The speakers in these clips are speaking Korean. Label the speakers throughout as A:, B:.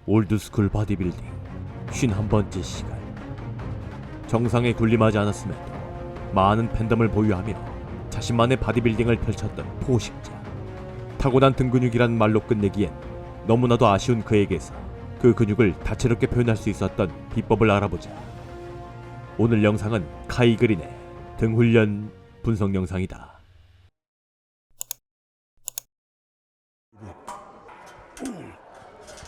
A: 올드스쿨 바디빌딩 51번째 시간. 정상에 군림하지 않았음에도 많은 팬덤을 보유하며 자신만의 바디빌딩을 펼쳤던 포식자. 타고난 등 근육이란 말로 끝내기엔 너무나도 아쉬운 그에게서 그 근육을 다채롭게 표현할 수 있었던 비법을 알아보자. 오늘 영상은 카이 그린의 등 훈련 분석 영상이다.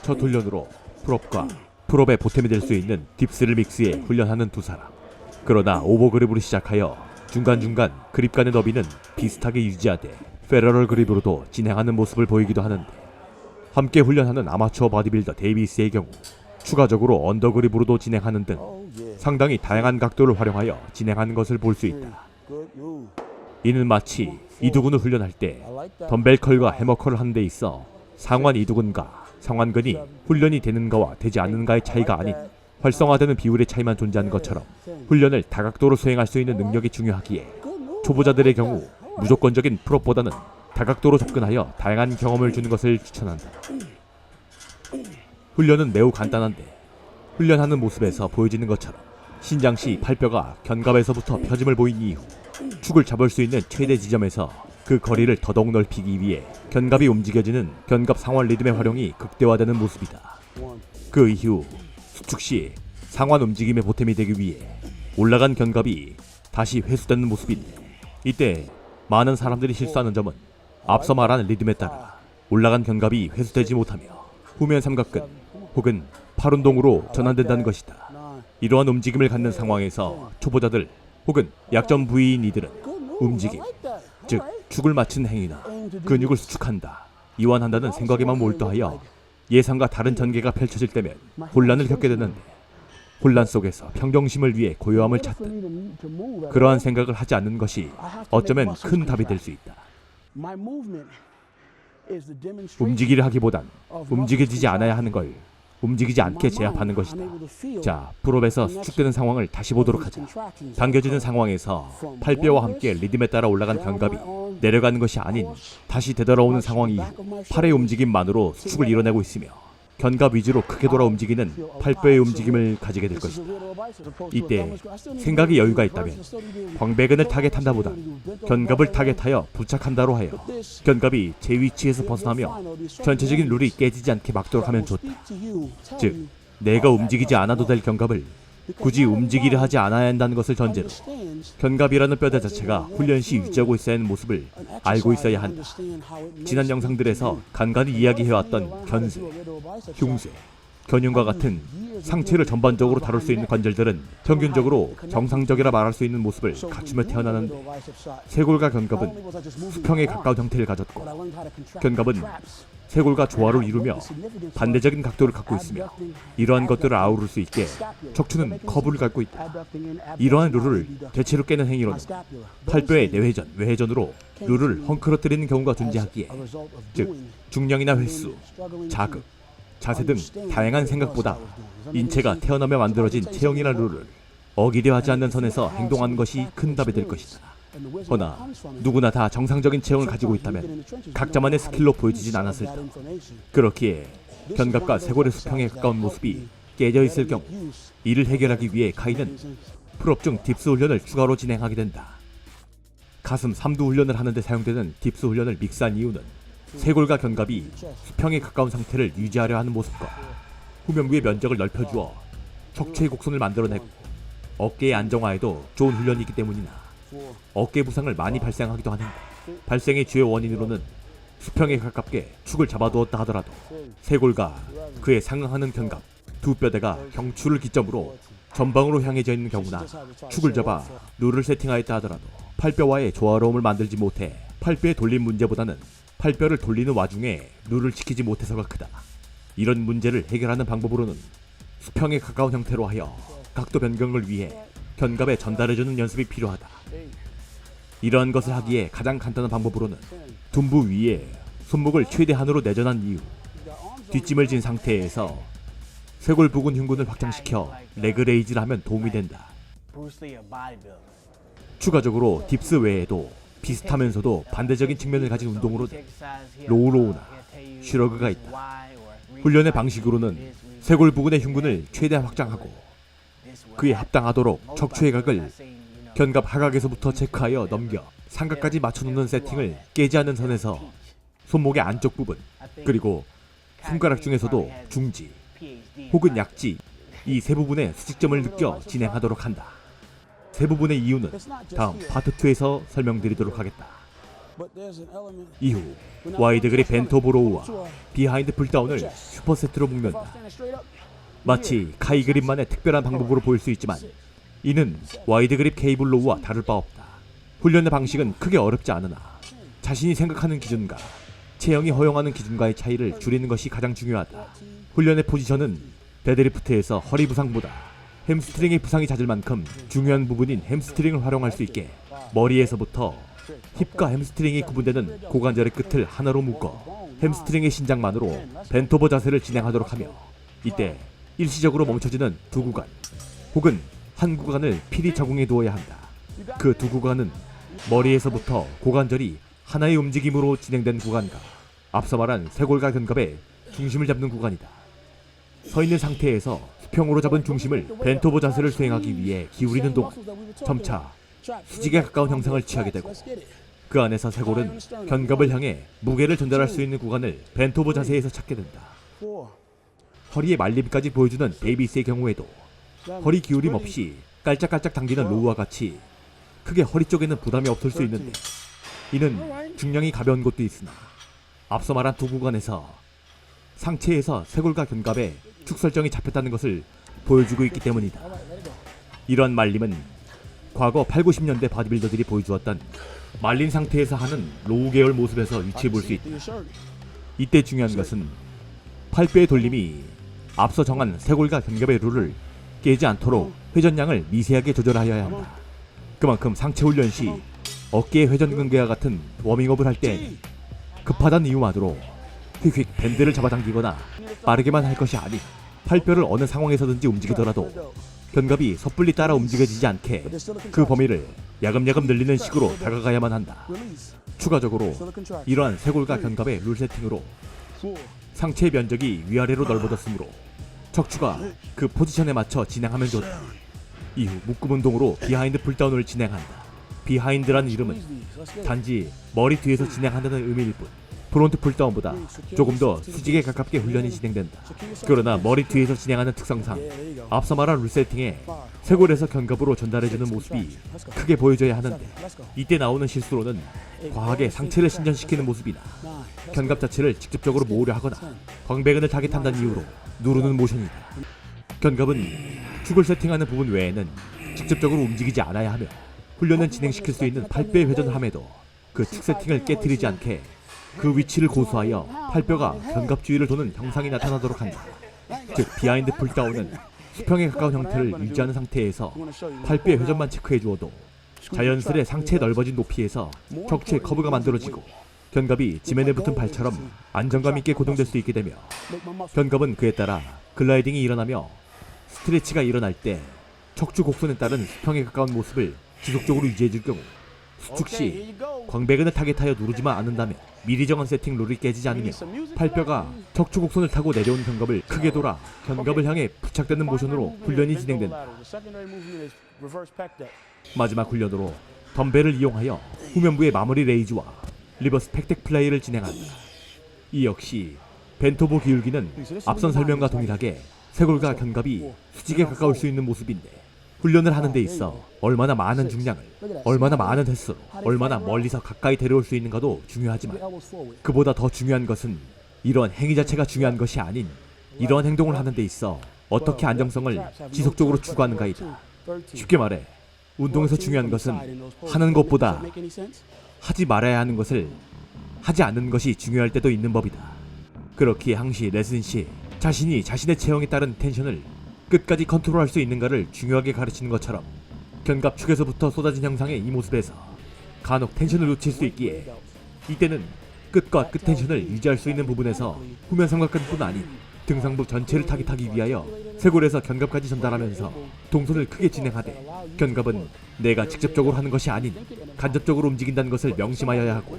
A: 첫 훈련으로 풀업과 풀업의 보탬이 될 수 있는 딥스를 믹스해 훈련하는 두 사람. 그러나 오버그립으로 시작하여 중간중간 그립 간의 너비는 비슷하게 유지하되 페러럴 그립으로도 진행하는 모습을 보이기도 하는데, 함께 훈련하는 아마추어 바디빌더 데이비스의 경우 추가적으로 언더그립으로도 진행하는 등 상당히 다양한 각도를 활용하여 진행하는 것을 볼 수 있다. 이는 마치 이두근을 훈련할 때 덤벨 컬과 해머 컬을 하는 데 있어 상완 이두근과 상완근이 훈련이 되는가와 되지 않는가의 차이가 아닌 활성화되는 비율의 차이만 존재하는 것처럼 훈련을 다각도로 수행할 수 있는 능력이 중요하기에 초보자들의 경우 무조건적인 풀업보다는 다각도로 접근하여 다양한 경험을 주는 것을 추천한다. 훈련은 매우 간단한데 훈련하는 모습에서 보여지는 것처럼 신장시 팔뼈가 견갑에서부터 펴짐을 보인 이후 축을 잡을 수 있는 최대 지점에서 그 거리를 더더욱 넓히기 위해 견갑이 움직여지는 견갑 상완 리듬의 활용이 극대화되는 모습이다. 그 이후 수축 시 상완 움직임의 보탬이 되기 위해 올라간 견갑이 다시 회수되는 모습인데, 이때 많은 사람들이 실수하는 점은 앞서 말한 리듬에 따라 올라간 견갑이 회수되지 못하며 후면 삼각근 혹은 팔 운동으로 전환된다는 것이다. 이러한 움직임을 갖는 상황에서 초보자들 혹은 약점 부위인 이들은 움직임, 즉 축을 맞춘 행위나 근육을 수축한다, 이완한다는 생각에만 몰두하여 예상과 다른 전개가 펼쳐질 때면 혼란을 겪게 되는데, 혼란 속에서 평정심을 위해 고요함을 찾듯 그러한 생각을 하지 않는 것이 어쩌면 큰 답이 될 수 있다. 움직이려 하기보단 움직여지지 않아야 하는 걸 움직이지 않게 제압하는 것이다. 자, 풀업에서 수축되는 상황을 다시 보도록 하자. 당겨지는 상황에서 팔뼈와 함께 리듬에 따라 올라간 견갑이 내려가는 것이 아닌 다시 되돌아오는 상황 이후 팔의 움직임만으로 수축을 이뤄내고 있으며 견갑 위주로 크게 돌아 움직이는 팔뼈의 움직임을 가지게 될 것이다. 이때 생각에 여유가 있다면 광배근을 타겟한다보다 견갑을 타겟하여 부착한다로 하여 견갑이 제 위치에서 벗어나며 전체적인 룰이 깨지지 않게 막도록 하면 좋다. 즉, 내가 움직이지 않아도 될 견갑을 굳이 움직이려 하지 않아야 한다는 것을 전제로 견갑이라는 뼈대 자체가 훈련 시 유지하고 있어야 하는 모습을 알고 있어야 한다. 지난 영상들에서 간간히 이야기해왔던 견쇄, 흉쇄, 견흉과 같은 상체를 전반적으로 다룰 수 있는 관절들은 평균적으로 정상적이라 말할 수 있는 모습을 갖추며 태어나는데, 쇄골과 견갑은 수평에 가까운 형태를 가졌고 견갑은 쇄골과 조화를 이루며 반대적인 각도를 갖고 있으며 이러한 것들을 아우를 수 있게 척추는 커브를 갖고 있다. 이러한 룰을 대체로 깨는 행위로는 팔뼈의 내회전, 외회전으로 룰을 헝클어뜨리는 경우가 존재하기에, 즉 중량이나 횟수, 자극, 자세 등 다양한 생각보다 인체가 태어나며 만들어진 체형이나 룰을 어기려 하지 않는 선에서 행동하는 것이 큰 답이 될 것이다. 허나 누구나 다 정상적인 체형을 가지고 있다면 각자만의 스킬로 보여지진 않았을 터, 그렇기에 견갑과 쇄골의 수평에 가까운 모습이 깨져 있을 경우 이를 해결하기 위해 카이는 풀업 중 딥스 훈련을 추가로 진행하게 된다. 가슴 삼두 훈련을 하는데 사용되는 딥스 훈련을 믹스한 이유는 쇄골과 견갑이 수평에 가까운 상태를 유지하려 하는 모습과 후면부의 면적을 넓혀주어 척추의 곡선을 만들어내고 어깨의 안정화에도 좋은 훈련이기 때문이나 어깨 부상을 많이 발생하기도 하는데, 발생의 주요 원인으로는 수평에 가깝게 축을 잡아두었다 하더라도 쇄골과 그에 상응하는 견갑 두 뼈대가 경추를 기점으로 전방으로 향해져 있는 경우나 축을 잡아 룰을 세팅하였다 하더라도 팔뼈와의 조화로움을 만들지 못해 팔뼈의 돌림 문제보다는 팔뼈를 돌리는 와중에 룰을 지키지 못해서가 크다. 이런 문제를 해결하는 방법으로는 수평에 가까운 형태로 하여 각도 변경을 위해 견갑에 전달해주는 연습이 필요하다. 이러한 것을 하기에 가장 간단한 방법으로는 둔부 위에 손목을 최대한으로 내전한 이후 뒷짐을 진 상태에서 쇄골 부근 흉근을 확장시켜 레그레이즈를 하면 도움이 된다. 추가적으로 딥스 외에도 비슷하면서도 반대적인 측면을 가진 운동으로는 로우로우나 슈러그가 있다. 훈련의 방식으로는 쇄골 부근의 흉근을 최대 확장하고 그에 합당하도록 척추의 각을 견갑 하각에서부터 체크하여 넘겨 삼각까지 맞춰놓는 세팅을 깨지 않는 선에서 손목의 안쪽 부분 그리고 손가락 중에서도 중지 혹은 약지 이 세 부분의 수직점을 느껴 진행하도록 한다. 세 부분의 이유는 다음 파트 2에서 설명드리도록 하겠다. 이후 와이드 그립 벤트 오브 로우와 비하인드 풀다운을 슈퍼세트로 묶는다. 마치 카이 그립만의 특별한 방법으로 보일 수 있지만 이는 와이드 그립 케이블 로우와 다를 바 없다. 훈련의 방식은 크게 어렵지 않으나 자신이 생각하는 기준과 체형이 허용하는 기준과의 차이를 줄이는 것이 가장 중요하다. 훈련의 포지션은 데드리프트에서 허리 부상보다 햄스트링의 부상이 잦을 만큼 중요한 부분인 햄스트링을 활용할 수 있게 머리에서부터 힙과 햄스트링이 구분되는 고관절의 끝을 하나로 묶어 햄스트링의 신장만으로 벤토버 자세를 진행하도록 하며 이때 일시적으로 멈춰지는 두 구간 혹은 한 구간을 필히 적응해 두어야 한다. 그 두 구간은 머리에서부터 고관절이 하나의 움직임으로 진행된 구간과 앞서 말한 쇄골과 견갑의 중심을 잡는 구간이다. 서 있는 상태에서 수평으로 잡은 중심을 벤토버 자세를 수행하기 위해 기울이는 동안 점차 수직에 가까운 형상을 취하게 되고 그 안에서 쇄골은 견갑을 향해 무게를 전달할 수 있는 구간을 벤토버 자세에서 찾게 된다. 허리의 말림까지 보여주는 데이비스의 경우에도 허리 기울임 없이 깔짝깔짝 당기는 로우와 같이 크게 허리 쪽에는 부담이 없을 수 있는데 이는 중량이 가벼운 곳도 있으나 앞서 말한 두 구간에서 상체에서 쇄골과 견갑에 축설정이 잡혔다는 것을 보여주고 있기 때문이다. 이러한 말림은 과거 8, 90년대 바디빌더들이 보여주었던 말린 상태에서 하는 로우 계열 모습에서 유추해 볼 수 있다. 이때 중요한 것은 팔뼈의 돌림이 앞서 정한 쇄골과 견갑의 룰을 깨지 않도록 회전량을 미세하게 조절하여야 한다. 그만큼 상체 훈련 시 어깨의 회전 근개와 같은 워밍업을 할 때 급하다는 이유만으로 휙휙 밴드를 잡아당기거나 빠르게만 할 것이 아닌 팔뼈를 어느 상황에서든지 움직이더라도 견갑이 섣불리 따라 움직여지지 않게 그 범위를 야금야금 늘리는 식으로 다가가야만 한다. 추가적으로 이러한 쇄골과 견갑의 룰 세팅으로 상체의 면적이 위아래로 넓어졌으므로 척추가 그 포지션에 맞춰 진행하면 좋다. 이후 묶음 운동으로 비하인드 풀다운을 진행한다. 비하인드라는 이름은 단지 머리 뒤에서 진행한다는 의미일 뿐 프론트 풀다운보다 조금 더 수직에 가깝게 훈련이 진행된다. 그러나 머리 뒤에서 진행하는 특성상 앞서 말한 룰 세팅에 쇄골에서 견갑으로 전달해주는 모습이 크게 보여져야 하는데 이때 나오는 실수로는 과하게 상체를 신전시키는 모습이나 견갑 자체를 직접적으로 모으려 하거나 광배근을 타겟한다는 이유로 누르는 모션이다. 견갑은 축을 세팅하는 부분 외에는 직접적으로 움직이지 않아야 하며 훈련을 진행시킬 수 있는 팔뼈의 회전을 함에도 그 축 세팅을 깨트리지 않게 그 위치를 고수하여 팔뼈가 견갑 주위를 도는 형상이 나타나도록 한다. 즉 비하인드 풀다운은 수평에 가까운 형태를 유지하는 상태에서 팔뼈의 회전만 체크해 주어도 자연스레 상체 넓어진 높이에서 척추의 커브가 만들어지고 견갑이 지면에 붙은 발처럼 안정감 있게 고정될 수 있게 되며 견갑은 그에 따라 글라이딩이 일어나며 스트레치가 일어날 때 척추 곡선에 따른 수평에 가까운 모습을 지속적으로 유지해줄 경우 수축 시 광배근을 타겟하여 누르지만 않는다면 미리 정한 세팅 룰이 깨지지 않으며 팔뼈가 척추 곡선을 타고 내려온 견갑을 크게 돌아 견갑을 향해 부착되는 모션으로 훈련이 진행된다. 마지막 훈련으로 덤벨을 이용하여 후면부의 마무리 레이즈와 리버스 팩덱 플라이를 진행한다. 이 역시 벤토보 기울기는 앞선 설명과 동일하게 쇄골과 견갑이 수직에 가까울 수 있는 모습인데 훈련을 하는 데 있어 얼마나 많은 중량을, 얼마나 많은 횟수로, 얼마나 멀리서 가까이 데려올 수 있는가도 중요하지만 그보다 더 중요한 것은 이러한 행위 자체가 중요한 것이 아닌 이러한 행동을 하는 데 있어 어떻게 안정성을 지속적으로 추구하는가이다. 쉽게 말해 운동에서 중요한 것은 하는 것보다 하지 말아야 하는 것을 하지 않는 것이 중요할 때도 있는 법이다. 그렇기에 항시 레슨 시 자신이 자신의 체형에 따른 텐션을 끝까지 컨트롤할 수 있는가를 중요하게 가르치는 것처럼 견갑 축에서부터 쏟아진 형상의 이 모습에서 간혹 텐션을 놓칠 수 있기에 이때는 끝과 끝 텐션을 유지할 수 있는 부분에서 후면 삼각근뿐 아닌 등상부 전체를 타깃하기 위하여 쇄골에서 견갑까지 전달하면서 동선을 크게 진행하되 견갑은 내가 직접적으로 하는 것이 아닌 간접적으로 움직인다는 것을 명심하여야 하고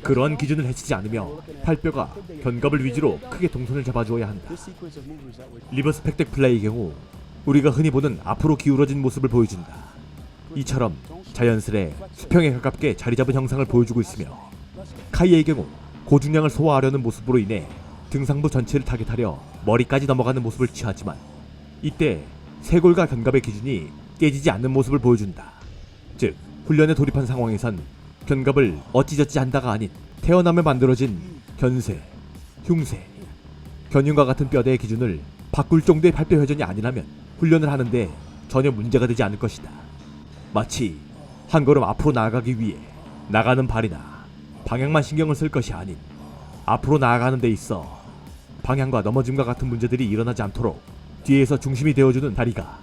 A: 그러한 기준을 해치지 않으며 팔뼈가 견갑을 위주로 크게 동선을 잡아주어야 한다. 리버스 팩덱 플라이의 경우 우리가 흔히 보는 앞으로 기울어진 모습을 보여준다. 이처럼 자연스레 수평에 가깝게 자리 잡은 형상을 보여주고 있으며, 카이의 경우 고중량을 소화하려는 모습으로 인해 등상부 전체를 타겟하려 머리까지 넘어가는 모습을 취하지만, 이때 쇄골과 견갑의 기준이 깨지지 않는 모습을 보여준다. 즉, 훈련에 돌입한 상황에선 견갑을 어찌저찌 한다가 아닌 태어나며 만들어진 견쇄, 흉쇄, 견흉과 같은 뼈대의 기준을 바꿀 정도의 팔뼈 회전이 아니라면 훈련을 하는데 전혀 문제가 되지 않을 것이다. 마치 한 걸음 앞으로 나아가기 위해 나가는 발이나 방향만 신경을 쓸 것이 아닌, 앞으로 나아가는 데 있어 방향과 넘어짐과 같은 문제들이 일어나지 않도록 뒤에서 중심이 되어주는 다리가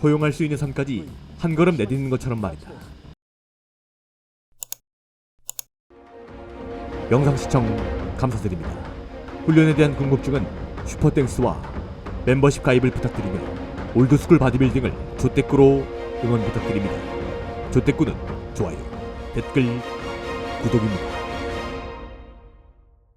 A: 허용할 수 있는 선까지 한 걸음 내딛는 것처럼 말이다. 영상 시청 감사드립니다. 훈련에 대한 궁금증은 슈퍼땡스와 멤버십 가입을 부탁드리며 올드스쿨 바디빌딩을 조댓구로 응원 부탁드립니다. 조댓구는 좋아요, 댓글, 구독입니다.